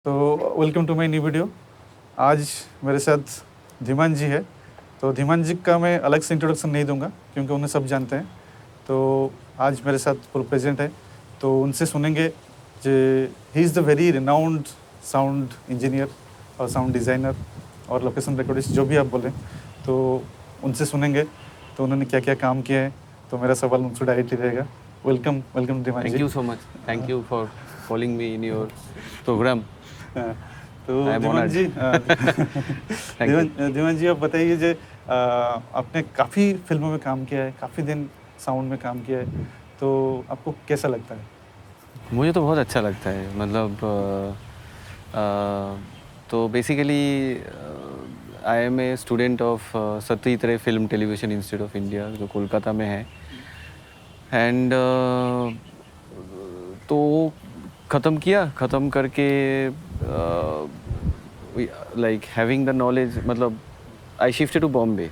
तो welcome to my new video. आज मेरे साथ धीमान जी है। तो धीमान जी का मैं अलग से इंट्रोडक्शन नहीं दूंगा क्योंकि उन्हें सब जानते हैं। तो आज मेरे साथ पूर्व प्रेजेंट है, तो उनसे सुनेंगे कि he is the very renowned sound engineer और साउंड डिज़ाइनर और लोकेशन रिकॉर्डिस्ट, जो भी आप बोलें, तो उनसे सुनेंगे तो उन्होंने क्या क्या काम किया है। तो मेरा सवाल उनसे डायरेक्ट ही रहेगा। Welcome welcome Dhiman ji. Thank you so much. Thank you for calling me in your program. तो I am Dhiman honored. Ji Thank you. Dhiman ji, आप बताइए जो आपने काफ़ी फिल्मों में काम किया है, काफ़ी दिन साउंड में काम किया है, तो आपको कैसा लगता है? मुझे तो बहुत अच्छा लगता है। मतलब तो basically I am a student of Satish Ray film television institute of India जो कोलकाता में है। एंड तो ख़त्म करके लाइक हैविंग द नॉलेज, मतलब आई शिफ्टेड टू बॉम्बे।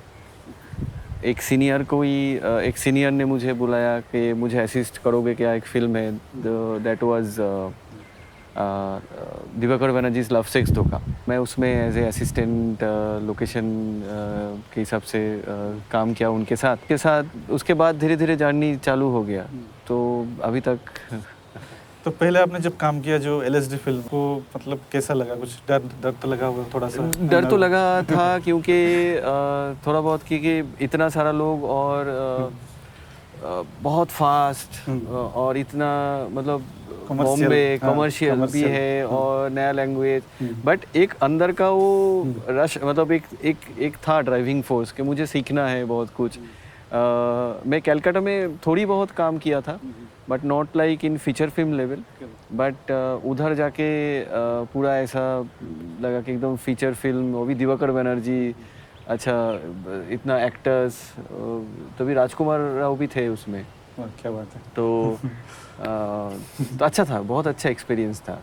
एक सीनियर ने मुझे बुलाया कि मुझे असिस्ट करोगे क्या, एक फिल्म है, that was Dibakar Banerjee's love sex Dhokha. मैं उसमें एज ए असिस्टेंट लोकेशन के हिसाब से काम किया उनके साथ। उसके बाद धीरे धीरे जर्नी चालू हो गया, तो अभी तक। तो पहले आपने जब काम किया जो LSD फिल्म को, मतलब कैसा लगा? कुछ डर तो लगा होगा थोड़ा सा? डर तो लगा था क्योंकि थोड़ा बहुत, क्योंकि इतना सारा लोग और बहुत फास्ट और इतना, मतलब बॉम्बे कमर्शियल भी है और नया लैंग्वेज, बट एक अंदर का वो रश, मतलब एक था ड्राइविंग फोर्स कि मुझे सीखना है बहुत कुछ। मैं कलकत्ता में थोड़ी बहुत काम किया था, but not like in feature film level. But उधर जाके पूरा ऐसा लगा कि एकदम फीचर फिल्म, वो भी दिवाकर बनर्जी, अच्छा इतना एक्टर्स, तभी राजकुमार राव भी थे उसमें। क्या बात है। तो अच्छा था, बहुत अच्छा एक्सपीरियंस था।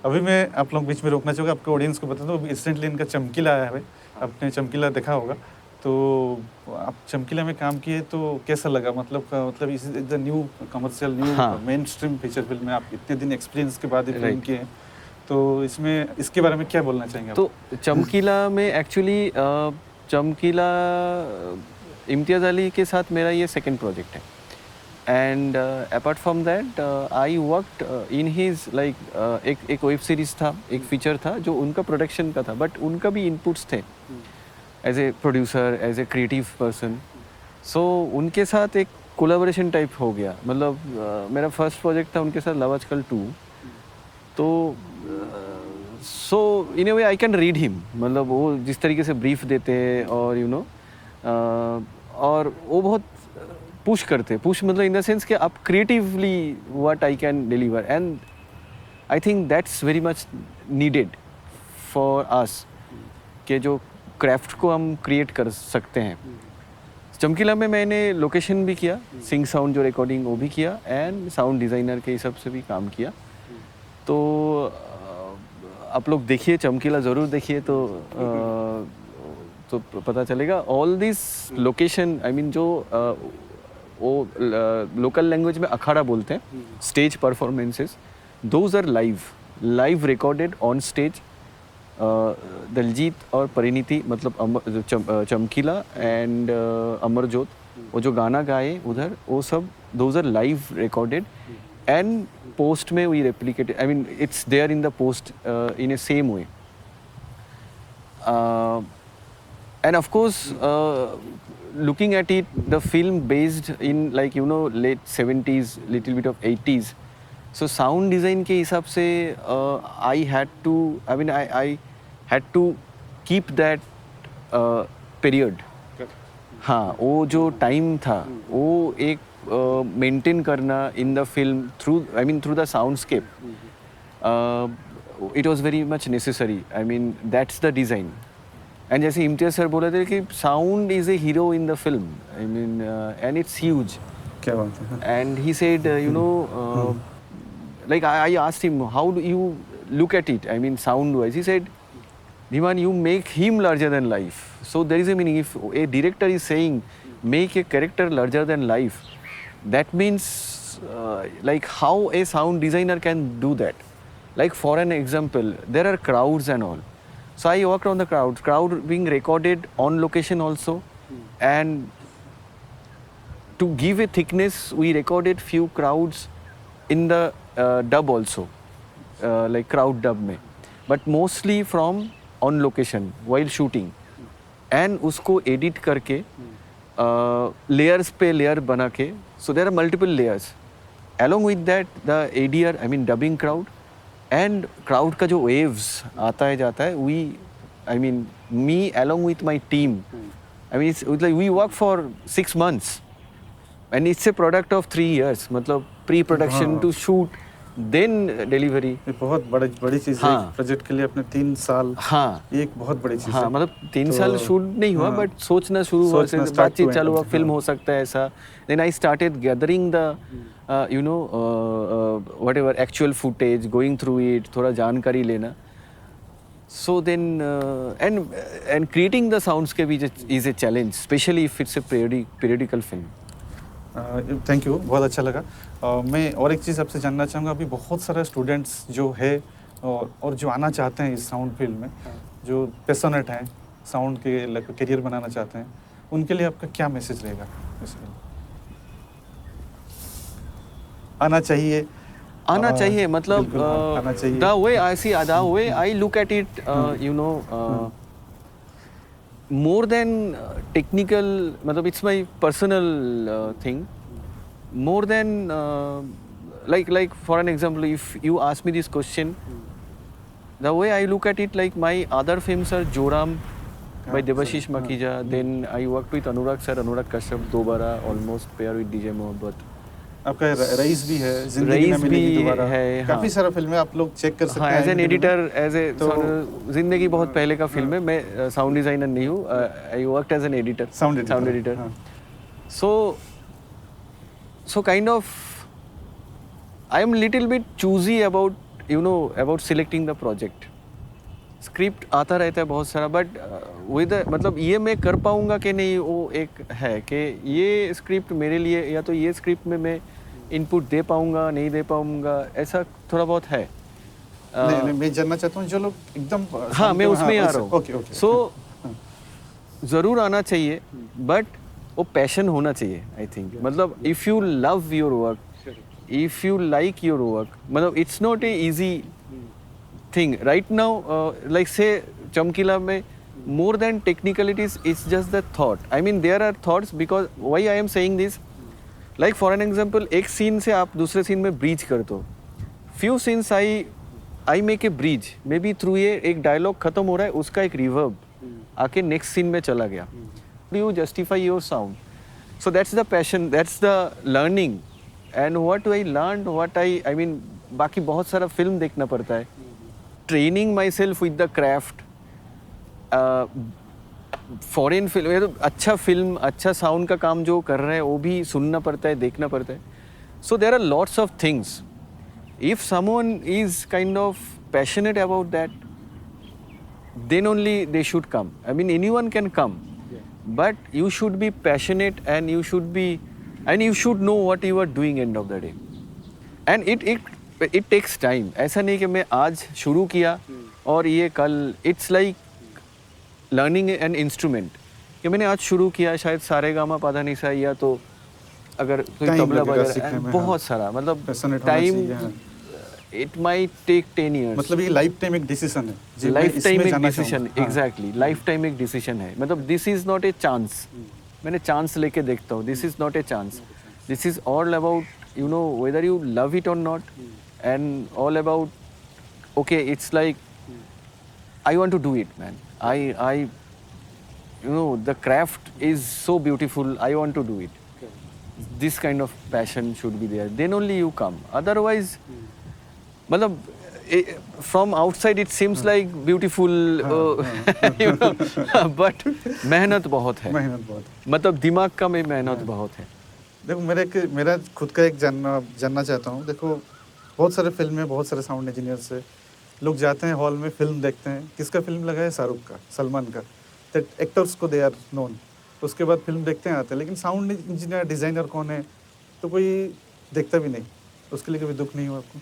अभी मैं आप लोग बीच में रोकना चाहूँगा, आपके ऑडियंस को बता दूँ, अभी रिसेंटली इनका चमकीला आया है। आपने चमकीला देखा होगा, तो आप चमकीला में काम किए तो कैसा लगा? मतलब इस the new commercial new main stream feature film में आप इतने दिन एक्सपीरियंस के बाद फिल्म किए हैं, तो इसके बारे में क्या बोलना चाहेंगे आप? तो चमकीला में एक्चुअली चमकीला इम्तियाज़ अली के साथ मेरा ये सेकंड प्रोजेक्ट है। And apart from that I worked in his like एक वेब सीरीज़ था, एक फीचर था जो उनका प्रोडक्शन का था, बट उनका भी इनपुट्स थे as a producer, as a creative person. So उनके साथ एक कोलैबोरेशन टाइप हो गया। मतलब मेरा फर्स्ट प्रोजेक्ट था उनके साथ लव आजकल 2। तो सो इन ए वे आई कैन रीड हिम, मतलब वो जिस तरीके से ब्रीफ देते हैं और और वो बहुत पुश मतलब इन द सेंस कि आप creatively what I can deliver, and I think that's very much needed for us, कि जो क्राफ्ट को हम क्रिएट कर सकते हैं। चमकीला में मैंने लोकेशन भी किया, सिंग साउंड जो रिकॉर्डिंग वो भी किया, एंड साउंड डिज़ाइनर के हिसाब से भी काम किया। तो आप लोग देखिए, चमकीला ज़रूर देखिए, तो पता चलेगा। All this location, I mean जो वो लोकल लैंग्वेज में अखाड़ा बोलते हैं, stage performances, those are live recorded on stage. Diljit और परिणीति, मतलब चमकीला एंड अमरजोत, वो जो गाना गाए उधर, वो सब those are live recorded and post में we replicated, I mean it's there in the post in a same way. And of course, looking at it, the film based in late 70s, little bit of 80s. So sound design के हिसाब से I had to keep that period. हाँ, वो जो time था वो एक maintain करना in the film through the soundscape. It was very much necessary. I mean, that's the design. And जैसे इम्तियाज सर बोले थे कि sound is a hero in the film, I mean, and it's huge. क्या बात है। And he said, like I asked him, how do you look at it, I mean sound wise? He said, Dhiman, you make him larger than life. So there is a meaning. If a director is saying make a character larger than life, that means like how a sound designer can do that. Like for an example, there are crowds and all. So I worked on the crowd being recorded on location also, and to give a thickness, we recorded few crowds in the dub also, like crowd dub में, but mostly from on location while shooting, and उसको edit करके layers पे layer बना के, so there are multiple layers. Along with that, the ADR, I mean dubbing crowd, and crowd का जो waves आता है जाता है, me along with my team, it's like we work for 6 months. And it's a product of 3 years, मतलब pre-production हाँ। to shoot, then delivery. ये बहुत बड़ी चीज़ है हाँ। प्रोजेक्ट के लिए अपने 3 साल। हाँ। ये एक बहुत बड़ी चीज़ हाँ, है। मतलब 3 तो साल शूट नहीं हुआ, हाँ। बट सोचना शुरू हुआ, सोचना start बातचीत हुए, चालू हुआ, हाँ। फिल्म हो सकता है ऐसा. Then I started gathering the whatever actual footage, going through it, थोड़ा जानकारी लेना. So then and creating the soundscape is a challenge, especially if it's a periodical film. Thank you, बहुत अच्छा लगा. मैं और एक चीज़ आपसे जानना चाहूँगा, अभी बहुत सारे स्टूडेंट्स जो है और जो आना चाहते हैं इस साउंड फील्ड में, जो पैशनेट हैं, साउंड के करियर बनाना चाहते हैं, उनके लिए आपका क्या मैसेज रहेगा? आना चाहिए, मतलब आना चाहिए. the way I see, the way I look at it, more than technical, मतलब it's my personal thing. More than like for an example, if you ask me this question, the way I look at it, like my other films are Joram by Debashish Makhija. Then I worked with Anurag sir, Anurag Kashyap, Dobara, almost pair with DJ Mohabbat. आपका rice भी है, जिंदगी न मिलेगी दोबारा है, काफी सारा फिल्म है, आप लोग चेक कर सकते हैं. एज एन एडिटर, जिंदगी बहुत पहले का फिल्म है. मैं साउंड डिजाइनर नहीं हूँ, I worked as an editor, sound editor. So kind of I am little bit choosy about selecting the project. Script आता रहता है बहुत सारा, बट मतलब ये मैं कर पाऊंगा कि नहीं, वो एक है कि ये स्क्रिप्ट मेरे लिए, या तो ये स्क्रिप्ट में मैं इनपुट दे पाऊंगा नहीं दे पाऊंगा, ऐसा थोड़ा बहुत है. नहीं, मैं जानना चाहता हूँ जो लोग एकदम. हाँ, मैं उसमें आ रहा हूँ. सो ज़रूर आना चाहिए, बट वो पैशन होना चाहिए, आई थिंक. मतलब if you love your work, if you like your work, मतलब it's not a easy thing right now. Like say Chamkila mein, more than technicalities, it's just the thought. I mean there are thoughts, because why I am saying this, like for an example, एक scene से आप दूसरे scene में bridge करते हो. Few scenes I make a bridge, maybe through ये एक dialogue खत्म हो रहा है, उसका एक reverb आके next scene में चला गया. Do you justify your sound? So that's the passion, that's the learning. And what I learned, I mean बाकी बहुत सारा film देखना पड़ता है. Training myself with the craft, foreign film, अच्छा फिल्म, अच्छा साउंड का काम जो कर रहे हैं वो भी सुनना पड़ता है, देखना पड़ता है. So there are lots of things. If someone is kind of passionate about that, then only they should come. I mean anyone can come, but you should be passionate, and you should know what you are doing end of the day. And it takes time. ऐसा नहीं कि मैं आज शुरू किया और ये कल. It's like learning an instrument. कि मैंने आज शुरू किया, शायद सारेगामा पाधानीसा, या तो अगर कोई तबला वगैरह, बहुत सारा, मतलब time, it might take 10 years. मतलब ये लाइफ टाइम एक डिसीजन है. लाइफ टाइम एक डिसीजन, एग्जैक्टली, लाइफ टाइम एक डिसीजन है. मतलब this is not a chance. मैंने चांस लेके देखता हूँ. This is not a chance. This is all about whether you love it or not, and all about it's like I want to do it, man. I the craft is so beautiful. I want to do it. This kind of passion should be there. Then only you come. Otherwise, मतलब from outside it seems like beautiful, but मेहनत बहुत है. मतलब दिमाग का में मेहनत बहुत है. देखो मेरा खुद का एक जानना चाहता हूँ. देखो बहुत सारे फिल्म में बहुत सारे साउंड इंजीनियर से लोग जाते हैं हॉल में, फिल्म देखते हैं, किसका फिल्म लगा है, शाहरुख का, सलमान का, तो एक्टर्स को दे आर नोन. उसके बाद फिल्म देखते हैं, आते हैं, लेकिन साउंड इंजीनियर, डिज़ाइनर कौन है तो कोई देखता भी नहीं. उसके लिए कभी दुख नहीं हुआ आपको?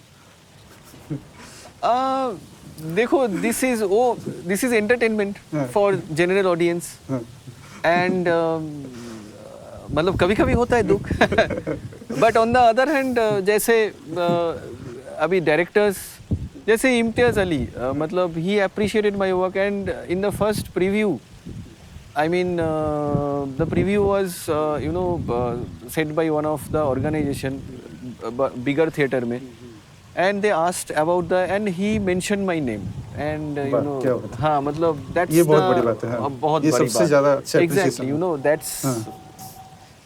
देखो this is entertainment for general audience and मतलब कभी कभी होता है दुख but on the other hand जैसे अभी डायरेक्टर्स जैसे इम्तियाज अली मतलब he appreciated my work and in the first preview I mean, the preview was, said by one of the organization, bigger theater में, and they asked about and he mentioned my name, and क्या बात है। हाँ मतलब that's ये बहुत बड़ी बात है, हाँ। बहुत ये बड़ी सबसे बात। ज़्यादा अच्छा Exactly, appreciation है। that's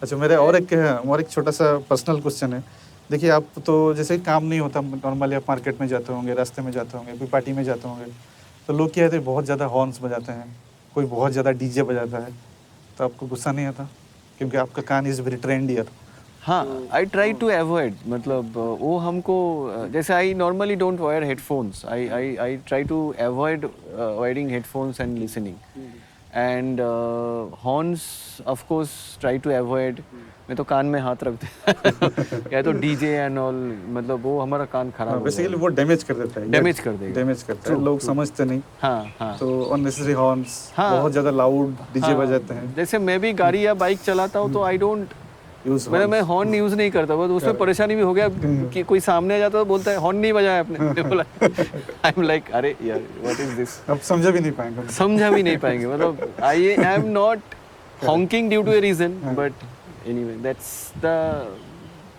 अच्छा मेरा और एक छोटा सा पर्सनल क्वेश्चन है। देखिए आप तो जैसे काम नहीं होता नॉर्मली आप मार्केट में जाते होंगे, रास्ते में जाते होंगे, कोई पार्टी में जाते होंगे, तो लोग क्या है बहुत ज़्यादा हॉर्न्स बजाते हैं, कोई बहुत ज़्यादा डीजे बजाता है, तो आपको गुस्सा नहीं आता क्योंकि आपका कान इज़ वेरी ट्रेंड ईयर। हाँ आई ट्राई टू अवॉइड मतलब वो हमको जैसे I normally don't wear headphones I try to avoid wearing headphones and listening and horns of course try to avoid. मैं तो कान में हाथ रखते या तो डीजे एंड ऑल मतलब वो हमारा कान खराब बेसिकली वो डैमेज कर देता है, डैमेज कर देगा, डैमेज करता है, लोग समझते नहीं। हाँ हाँ तो अननेसेसरी हॉर्न्स, हाँ, बहुत ज़्यादा लाउड डीजे हाँ, बजाते हैं। जैसे मैं भी गाड़ी या बाइक चलाता हूँ तो आई डोंट मैं हॉर्न यूज नहीं करता, बस उसमें परेशानी भी हो गया कि कोई सामने आ जाता तो बोलता है हॉर्न नहीं बजाया आपने। बोला आई एम लाइक अरे यार व्हाट इज दिस, अब समझा भी नहीं पाएंगे, समझा भी नहीं पाएंगे मतलब I am not honking due to a reason but anyway that's the.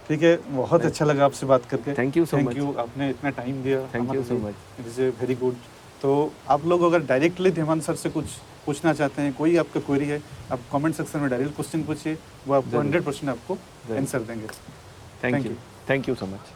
ठीक है, बहुत अच्छा लगा आपसे बात करके। Thank you so much, thank you, आपने इतना टाइम दिया। Thank you so much, it is very good. तो आप लोग अगर डायरेक्टली धीमान सर से कुछ पूछना चाहते हैं, कोई आपका क्वेरी है, आप कमेंट सेक्शन में डायरेक्ट क्वेश्चन पूछिए, वो आपको 100% आपको आंसर देंगे। Thank you so much.